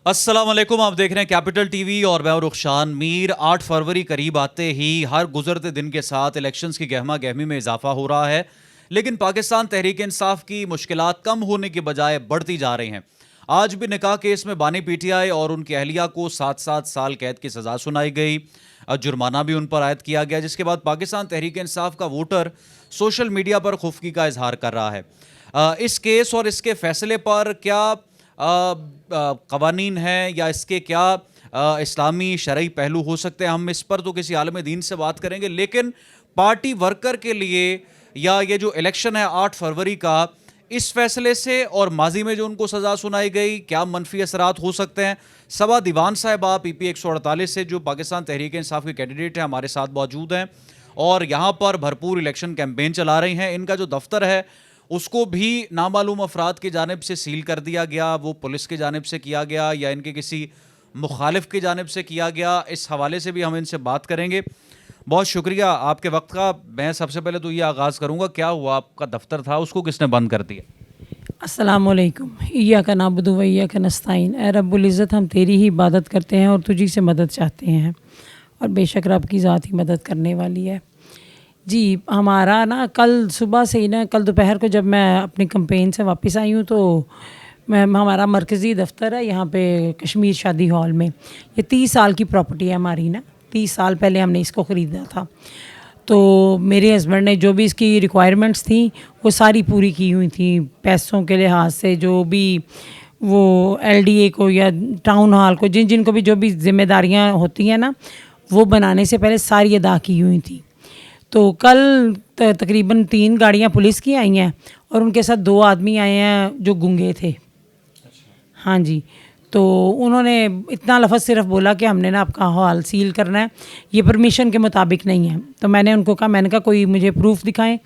अस्सलाम वालेकुम, आप देख रहे हैं कैपिटल टीवी और मैं हूं रुखशान मीर। 8 फरवरी करीब आते ही हर गुजरते दिन के साथ इलेक्शंस की गहमा गहमी में इजाफा हो रहा है, लेकिन पाकिस्तान तहरीक इंसाफ की मुश्किलात कम होने के बजाय बढ़ती जा रही हैं। आज भी निकाह केस में बानी पीटीआई और उनकी अहलिया को 7-7 साल कैद की सजा सुनाई गई, जुर्माना भी उन पर आयद किया गया, जिसके बाद पाकिस्तान तहरीक इंसाफ का वोटर सोशल मीडिया पर खुफगी का इजहार कर रहा है। इस केस और इसके फैसले पर क्या कवानीन हैं या इसके क्या इस्लामी शरई पहलू हो सकते हैं, हम इस पर तो किसी आलम दीन से बात करेंगे। लेकिन पार्टी वर्कर के लिए या ये जो इलेक्शन है 8 फरवरी का, इस फैसले से और माजी में जो उनको सज़ा सुनाई गई, क्या मनफी असरात हो सकते हैं? सबा दीवान साहिबा PP 148 से जो पाकिस्तान तहरीक इंसाफ के कैंडिडेट हैं, हमारे साथ मौजूद हैं और यहाँ पर भरपूर इलेक्शन कैंपेन चला रही हैं। इनका जो दफ्तर है उसको भी नामालूम अफराद की जानिब से सील कर दिया गया, वो पुलिस की जानिब से किया गया या इनके किसी मुखालिफ की जानिब से किया गया। इस हवाले से भी हम इनसे बात करेंगे। बहुत शुक्रिया आपके वक्त का। मैं सबसे पहले तो ये आगाज़ करूँगा, क्या हुआ? आपका दफ्तर था, उसको किसने बंद कर दिया? अस्सलामुअलैकुम। इय्याका नअबुदु व इय्याका नस्तईन। ए रब्बुल इज़्ज़त, हम तेरी ही इबादत करते हैं और तुझी से मदद चाहते हैं, और बेशक रब की ज़ात ही मदद करने वाली है। जी, हमारा ना कल सुबह से ही ना, कल दोपहर को जब मैं अपनी कैंपेन से वापस आई हूँ तो हमारा मरकज़ी दफ्तर है यहाँ पे कश्मीर शादी हॉल में। ये 30 साल की प्रॉपर्टी है हमारी ना, 30 साल पहले हमने इसको ख़रीदा था। तो मेरे हस्बैंड ने जो भी इसकी रिक्वायरमेंट्स थी वो सारी पूरी की हुई थी, पैसों के लिहाज से, जो भी वो LDA को या टाउन हॉल को जिनको भी जो भी जिम्मेदारियाँ होती हैं ना, वो बनाने से पहले सारी अदा की हुई थी। तो कल तकरीबन 3 गाड़ियाँ पुलिस की आई हैं और उनके साथ 2 आदमी आए हैं जो गूंगे थे। हाँ जी, तो उन्होंने इतना लफ्ज़ सिर्फ बोला कि हमने ना आपका हॉल सील करना है, ये परमिशन के मुताबिक नहीं है। तो मैंने उनको कहा, मैंने कहा कोई मुझे प्रूफ दिखाएं,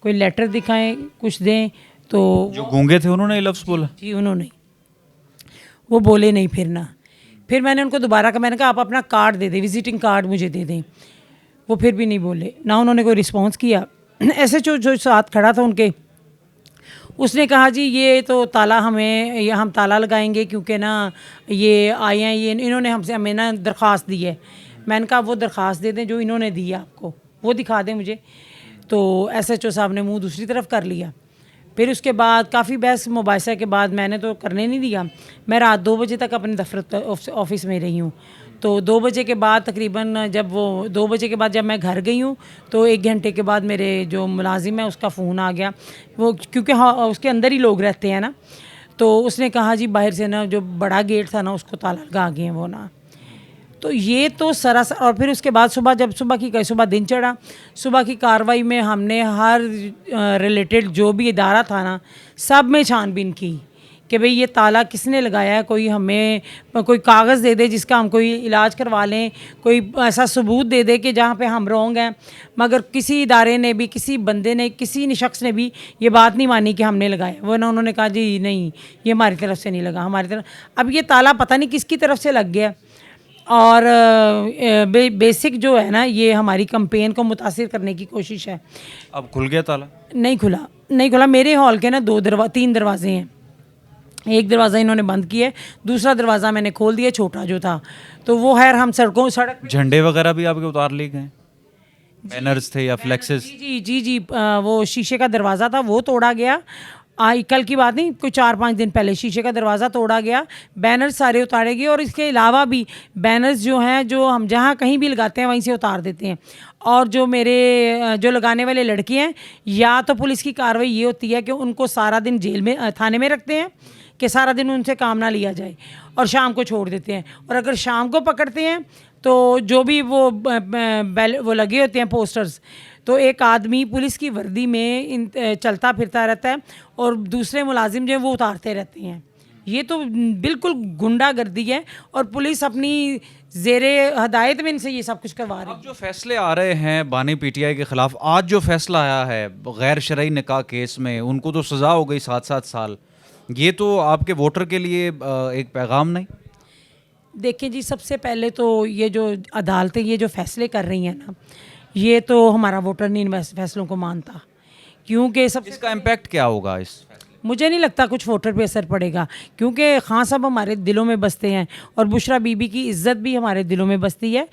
कोई लेटर दिखाएं, कुछ दें। तो जो गूंगे थे उन्होंने ये लफ्ज़ बोला? जी, उन्होंने, वो बोले नहीं। फिर मैंने उनको दोबारा कहा, मैंने कहा आप अपना कार्ड दे दें, विजिटिंग कार्ड मुझे दे दें। वो फिर भी नहीं बोले, ना उन्होंने कोई रिस्पॉन्स किया। ऐसे जो साथ खड़ा था उनके, उसने कहा जी ये तो ताला हम ताला लगाएंगे क्योंकि ना ये आए हैं, ये इन्होंने हमें ना दरख्वास्त दी है। मैंने कहा वो दरख्वास्त दे दें जो इन्होंने दी है, आपको वो दिखा दें मुझे। तो SHO साहब ने मुंह दूसरी तरफ कर लिया। फिर उसके बाद काफ़ी बहस मुबाहिसा के बाद मैंने तो करने नहीं दिया। मैं रात 2 बजे तक अपने दफ्तर ऑफिस में रही हूँ। तो 2 बजे के बाद तकरीबन जब 2 बजे के बाद जब मैं घर गई हूँ तो 1 घंटे के बाद मेरे जो मुलाजिम है उसका फ़ोन आ गया। वो क्योंकि उसके अंदर ही लोग रहते हैं ना, तो उसने कहा जी बाहर से ना जो बड़ा गेट था ना उसको ताला लगा गए हैं वो ना। तो ये तो सरासर। और फिर उसके बाद सुबह दिन चढ़ा, सुबह की कार्रवाई में हमने हर रिलेटेड जो भी इदारा था ना, सब में छानबीन की कि भाई ये ताला किसने लगाया है, कोई हमें कोई कागज़ दे दे जिसका हम कोई इलाज करवा लें, कोई ऐसा सबूत दे दे कि जहाँ पे हम रॉन्ग हैं। मगर किसी इदारे ने भी, किसी बंदे ने, किसी शख्स ने भी ये बात नहीं मानी कि हमने लगाया। वो ना उन्होंने कहा जी नहीं, ये हमारी तरफ से नहीं लगा, हमारी तरफ। अब ये ताला पता नहीं किसकी तरफ से लग गया। और बेसिक जो है ना, ये हमारी कैंपेन को मुतासिर करने की कोशिश है। अब खुल गया ताला? नहीं खुला। मेरे हॉल के ना 3 दरवाजे हैं। एक दरवाज़ा इन्होंने बंद किया है, दूसरा दरवाज़ा मैंने खोल दिया, छोटा जो था। तो वो है, हम सड़क झंडे वगैरह भी आपके उतार लिए गए? बैनर्स थे या फ्लेक्सेस? जी, वो शीशे का दरवाज़ा था वो तोड़ा गया। कल की बात नहीं, कोई 4-5 दिन पहले शीशे का दरवाज़ा तोड़ा गया, बैनर सारे उतारे गए। और इसके अलावा भी बैनर्स जो हैं, जो हम जहाँ कहीं भी लगाते हैं वहीं से उतार देते हैं। और जो मेरे जो लगाने वाले लड़के हैं, या तो पुलिस की कार्रवाई ये होती है कि उनको सारा दिन जेल में, थाने में रखते हैं कि सारा दिन उनसे काम ना लिया जाए, और शाम को छोड़ देते हैं। और अगर शाम को पकड़ते हैं तो जो भी वो लगे होते हैं पोस्टर्स, तो एक आदमी पुलिस की वर्दी में चलता फिरता रहता है और दूसरे मुलाजिम जो है वो उतारते रहते हैं। ये तो बिल्कुल गुंडागर्दी है और पुलिस अपनी ज़ेरे हदायत में इनसे ये सब कुछ करवा रही है। अब जो फैसले आ रहे हैं बानी PTI के ख़िलाफ़, आज जो फैसला आया है गैर शरई निकाह केस में, उनको तो सज़ा हो गई 7-7 साल। ये तो आपके वोटर के लिए एक पैगाम नहीं? देखिए जी, सबसे पहले तो ये जो अदालतें ये जो फैसले कर रही हैं ना, ये तो हमारा वोटर नहीं इन फैसलों को मानता, क्योंकि सब इसका इम्पैक्ट क्या होगा इस फैसले? मुझे नहीं लगता कुछ वोटर पे असर पड़ेगा, क्योंकि खान साहब हमारे दिलों में बसते हैं और बुशरा बीबी की इज़्ज़त भी हमारे दिलों में बसती है।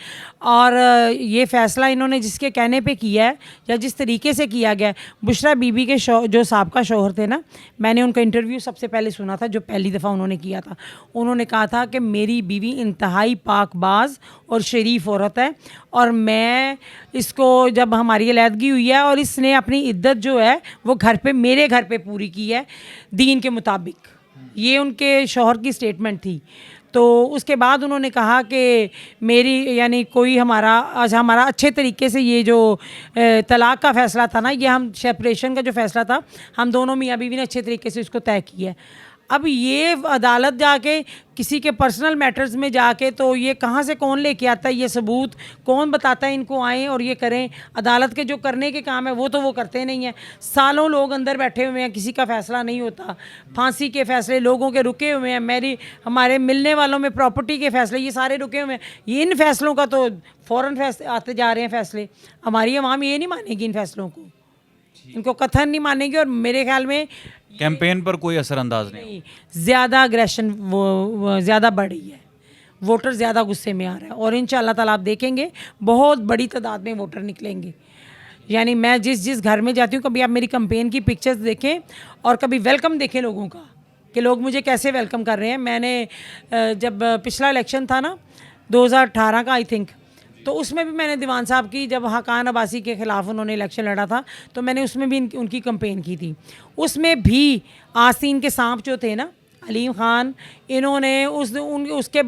और ये फ़ैसला इन्होंने जिसके कहने पे किया है या जिस तरीके से किया गया है, बुशरा बीबी के जो साबका शौहर थे ना, मैंने उनका इंटरव्यू सबसे पहले सुना था जो पहली दफ़ा उन्होंने किया था। उन्होंने कहा था कि मेरी बीवी इंतहाई पाकबाज और शरीफ औरत है और मैं इसको, जब हमारी अलहदगी हुई है और इसने अपनी इद्दत जो है वो घर पे, मेरे घर पे पूरी की है दीन के मुताबिक। ये उनके शौहर की स्टेटमेंट थी। तो उसके बाद उन्होंने कहा कि मेरी यानी कोई हमारा अच्छे तरीके से ये जो तलाक़ का फ़ैसला था ना, ये हम सेपरेशन का जो फ़ैसला था, हम दोनों मियाँ बीवी ने अच्छे तरीके से इसको तय किया है। अब ये अदालत जाके किसी के पर्सनल मैटर्स में जाके, तो ये कहाँ से कौन लेके आता है ये सबूत, कौन बताता है इनको आएँ और ये करें? अदालत के जो करने के काम है वो तो वो करते नहीं हैं। सालों लोग अंदर बैठे हुए हैं, किसी का फ़ैसला नहीं होता। फांसी के फ़ैसले लोगों के रुके हुए हैं, हमारे मिलने वालों में प्रॉपर्टी के फ़ैसले, ये सारे रुके हुए हैं। ये इन फ़ैसलों का तो फ़ौरन फैसले आते जा रहे हैं फ़ैसले। हमारी अवाम ये नहीं मानेगी इन फ़ैसलों को, इनको कथन नहीं मानेगी। और मेरे ख्याल में कैंपेन पर कोई असरअंदाज नहीं। ज़्यादा अग्रेशन वो ज़्यादा बढ़ रही है, वोटर ज़्यादा गुस्से में आ रहा है। और इंशाल्लाह ताला आप देखेंगे बहुत बड़ी तादाद में वोटर निकलेंगे। यानी मैं जिस घर में जाती हूँ, कभी आप मेरी कैंपेन की पिक्चर्स देखें और कभी वेलकम देखें लोगों का कि लोग मुझे कैसे वेलकम कर रहे हैं। मैंने जब पिछला इलेक्शन था ना 2018 का आई थिंक, तो उसमें भी मैंने दीवान साहब की, जब हकान अब्बासी के ख़िलाफ़ उन्होंने इलेक्शन लड़ा था, तो मैंने उसमें भी उनकी कैंपेन की थी। उसमें भी आस्तीन के सांप जो थे ना, अलीम ख़ान, इन्होंने उसके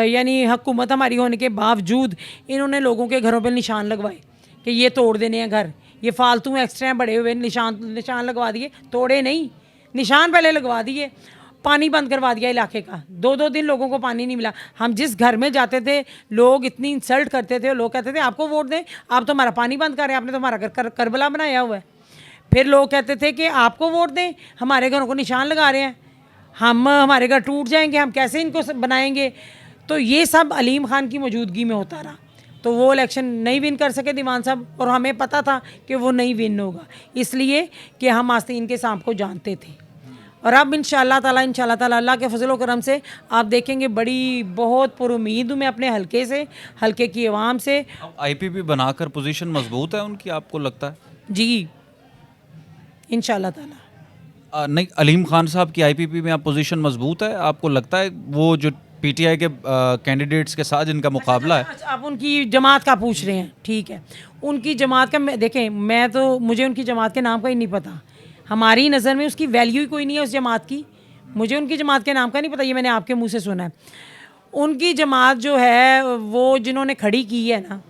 यानी हुकूमत हमारी होने के बावजूद इन्होंने लोगों के घरों पर निशान लगवाए कि ये तोड़ देने हैं घर, ये फालतू एक्स्ट्रा बड़े हुए निशान लगवा दिए, तोड़े नहीं, निशान पहले लगवा दिए। पानी बंद करवा दिया इलाके का, 2-2 दिन लोगों को पानी नहीं मिला। हम जिस घर में जाते थे लोग इतनी इंसल्ट करते थे, लोग कहते थे आपको वोट दें, आप तो हमारा पानी बंद कर रहे हैं, आपने तो हमारा घर करबला बनाया हुआ है। फिर लोग कहते थे कि आपको वोट दें, हमारे घरों को निशान लगा रहे हैं, हमारे घर टूट जाएंगे, हम कैसे इनको बनाएंगे। तो ये सब अलीम ख़ान की मौजूदगी में होता रहा। तो वो इलेक्शन नहीं विन कर सके दीवान साहब, और हमें पता था कि वो नहीं विन होगा, इसलिए कि हम आस्तीन के सांप को जानते थे। और अब इंशाल्लाह ताला अल्लाह के फजल व करम से आप देखेंगे बड़ी बहुत पुरुमीद हूँ मैं अपने हलके से, हलके की आवाम से। आईपीपी बनाकर पोजीशन मजबूत है उनकी, आपको लगता है? जी इंशाल्लाह ताला। नहीं, अलीम ख़ान साहब की आईपीपी में आप पोजीशन मजबूत है, आपको लगता है? वो जो पीटीआई के कैंडिडेट्स के साथ जिनका मुकाबला है, आप उनकी जमात का पूछ रहे हैं, ठीक है, उनकी जमात का देखें, मुझे उनकी जमात के नाम का ही नहीं पता। हमारी नज़र में उसकी वैल्यू ही कोई नहीं है उस जमात की। मुझे उनकी जमात के नाम का नहीं पता, ये मैंने आपके मुंह से सुना है। उनकी जमात जो है वो जिन्होंने खड़ी की है ना,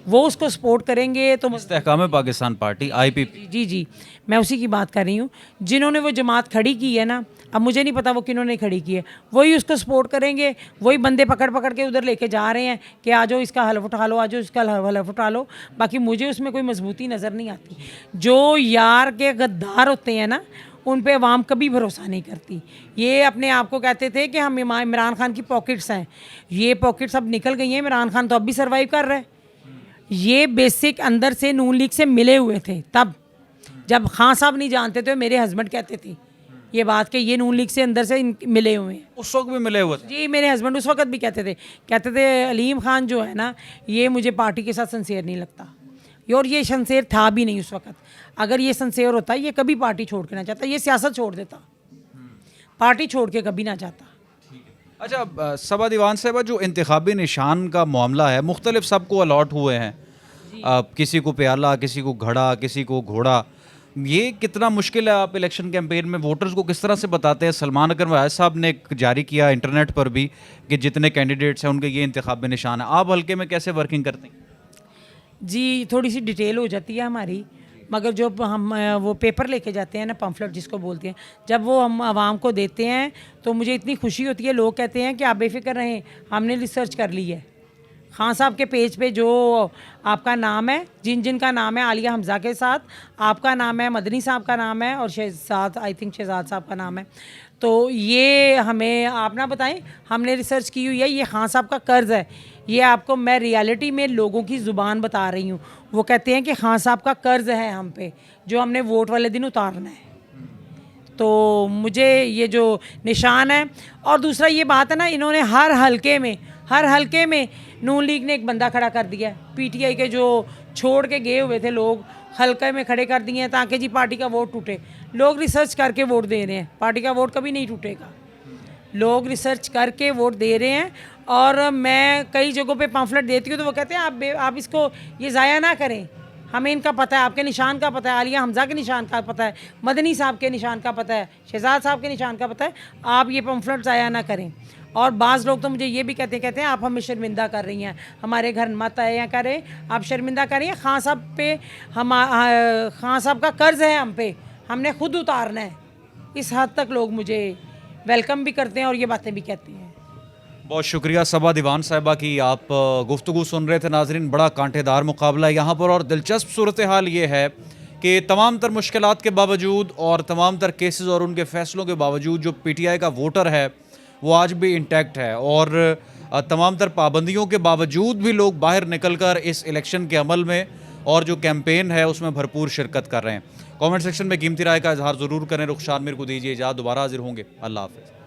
वो उसको सपोर्ट करेंगे। तो इस्तेहकाम पाकिस्तान पार्टी आईपीपी, जी मैं उसी की बात कर रही हूँ। जिन्होंने वो जमात खड़ी की है ना, अब मुझे नहीं पता वो किन्होंने खड़ी की है, वही उसको सपोर्ट करेंगे। वही बंदे पकड़ के उधर लेके जा रहे हैं कि आ जाओ इसका हलफ उठा लो, आ जाओ इसका हलफ उठा लो। बाकी मुझे उसमें कोई मजबूती नज़र नहीं आती। जो यार के गद्दार होते हैं ना, उन पे अवाम कभी भरोसा नहीं करती। ये अपने आप को कहते थे कि हम इमरान खान की पॉकेट्स हैं, ये पॉकेट्स अब निकल गई हैं। इमरान खान तो अब भी सर्वाइव कर रहे हैं। ये बेसिक अंदर से नून लीग से मिले हुए थे, तब जब खान साहब नहीं जानते थे, मेरे हस्बैंड कहते थे ये बात कि ये नून लीग से अंदर से मिले हुए हैं। उस वक्त भी मिले हुए थे? जी, मेरे हस्बैंड उस वक्त भी कहते थे अलीम ख़ान जो है ना, ये मुझे पार्टी के साथ सिंसेयर नहीं लगता। और ये सिंसेयर था भी नहीं उस वक्त। अगर ये सिंसेयर होता, ये कभी पार्टी छोड़ के ना जाता, ये सियासत छोड़ देता, पार्टी छोड़ के कभी ना जाता। अच्छा, सबा दीवान साहबा, जो इंतखाबी निशान का मामला है, मुख्तलिफ सबको अलॉट हुए हैं, किसी को प्याला, किसी को घड़ा, किसी को घोड़ा। ये कितना मुश्किल है? आप इलेक्शन कैंपेन में वोटर्स को किस तरह से बताते हैं? सलमान अकरम वायद साहब ने जारी किया इंटरनेट पर भी कि जितने कैंडिडेट्स हैं उनके ये इंतखाबी निशान है। आप हल्के में कैसे वर्किंग करते हैं? जी, थोड़ी सी डिटेल हो जाती है हमारी, मगर जो हम वो पेपर लेके जाते हैं ना, पम्फलेट जिसको बोलते हैं, जब वो हम आवाम को देते हैं तो मुझे इतनी खुशी होती है। लोग कहते हैं कि आप बेफिक्र रहें, हमने रिसर्च कर ली है। खान साहब के पेज पे जो आपका नाम है, जिनका नाम है आलिया हमज़ा के साथ, आपका नाम है, मदनी साहब का नाम है, और शहजाद, आई थिंक शहजाद साहब का नाम है। तो ये हमें आप ना बताएं, हमने रिसर्च की हुई है। ये खान साहब का कर्ज़ है। ये आपको मैं रियलिटी में लोगों की ज़ुबान बता रही हूँ। वो कहते हैं कि खान साहब का कर्ज़ है हम पे, जो हमने वोट वाले दिन उतारना है। तो मुझे ये जो निशान है, और दूसरा ये बात है ना, इन्होंने हर हलके में नून लीग ने एक बंदा खड़ा कर दिया है। पीटीआई के जो छोड़ के गए हुए थे लोग हलके में खड़े कर दिए हैं ताकि जी पार्टी का वोट टूटे। लोग रिसर्च करके वोट दे रहे हैं, पार्टी का वोट कभी नहीं टूटेगा। लोग रिसर्च करके वोट दे रहे हैं। और मैं कई जगहों पे पम्फलेट देती हूँ तो वो कहते हैं आप इसको ये ज़ाया ना करें, हमें इनका पता है, आपके निशान का पता है, आलिया हमज़ा के निशान का पता है, मदनी साहब के निशान का पता है, शहजाद साहब के निशान का पता है, आप ये पम्फलेट ज़ाया ना करें। और बाज़ लोग तो मुझे ये भी कहते हैं आप हमें शर्मिंदा कर रही हैं, हमारे घर मत आया करें, आप शर्मिंदा कर रही हैं। खान साहब पे खान साहब का कर्ज़ है हम पे, हमने खुद उतारना है। इस हद तक लोग मुझे वेलकम भी करते हैं और ये बातें भी कहते हैं। बहुत शुक्रिया सबा दीवान साहिबा की, आप गुफ्तगू सुन रहे थे नाजरीन। बड़ा कांटेदार मुकाबला है यहाँ पर, और दिलचस्प सूरत हाल ये है कि तमाम तर मुश्किलात के बावजूद और तमाम तर केसेस और उनके फैसलों के बावजूद जो पीटीआई का वोटर है वो आज भी इंटैक्ट है, और तमाम तर पाबंदियों के बावजूद भी लोग बाहर निकलकर इस इलेक्शन के अमल में और जो कैंपेन है उसमें भरपूर शिरकत कर रहे हैं। कमेंट सेक्शन में कीमती राय का इजहार ज़रूर करें। रुखसार मीर को दीजिए इजाज़त, दोबारा हाजिर होंगे। अल्लाह हाफ़िज़।